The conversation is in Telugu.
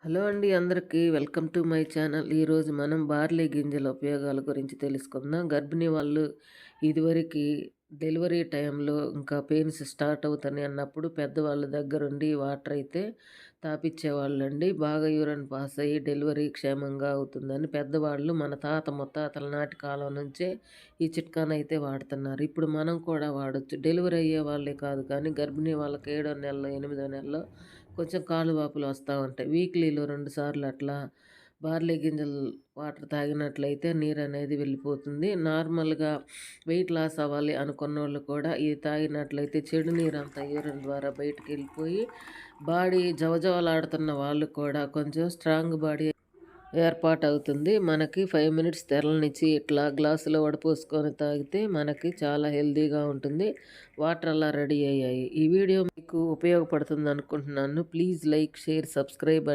హలో అండి అందరికీ వెల్కమ్ టు మై ఛానల్. ఈరోజు మనం బార్లీ గింజల ఉపయోగాల గురించి తెలుసుకుందాం. గర్భిణీ వాళ్ళు ఇదివరకు డెలివరీ టైంలో ఇంకా పెయిన్స్ స్టార్ట్ అవుతాయి అన్నప్పుడు పెద్దవాళ్ళ దగ్గరుండి వాటర్ అయితే తాపిచ్చేవాళ్ళండి. బాగా యూరిన్ పాస్ అయ్యి డెలివరీ క్షేమంగా అవుతుందని పెద్దవాళ్ళు మన తాత ముత్తాతల నాటి కాలం నుంచే ఈ చిట్కానైతే వాడుతున్నారు. ఇప్పుడు మనం కూడా వాడొచ్చు. డెలివరీ అయ్యే వాళ్ళే కాదు కానీ గర్భిణీ వాళ్ళకి 7వ నెలలో 8వ నెలలో కొంచెం కాళ్ళు వాపులు వస్తూ ఉంటాయి. వీక్లీలో 2 సార్లు అట్లా బార్లీ గింజలు వాటర్ తాగినట్లయితే నీరు అనేది వెళ్ళిపోతుంది. నార్మల్గా వెయిట్ లాస్ అవ్వాలి అనుకున్నోళ్ళు కూడా ఇది తాగినట్లయితే చెడు నీరు అంతా యూరిన్ ద్వారా బయటికి వెళ్ళిపోయి బాడీ జవజవలాడుతున్న వాళ్ళు కూడా కొంచెం స్ట్రాంగ్ బాడీ ఏర్పాటవుతుంది. మనకి 5 మినిట్స్ తెరలనిచ్చి ఇట్లా గ్లాసులో వడపోసుకొని తాగితే మనకి చాలా హెల్తీగా ఉంటుంది. వాటర్ అలా రెడీ అయ్యాయి. ఈ వీడియో మీకు ఉపయోగపడుతుంది అనుకుంటున్నాను. Please like, share, subscribe.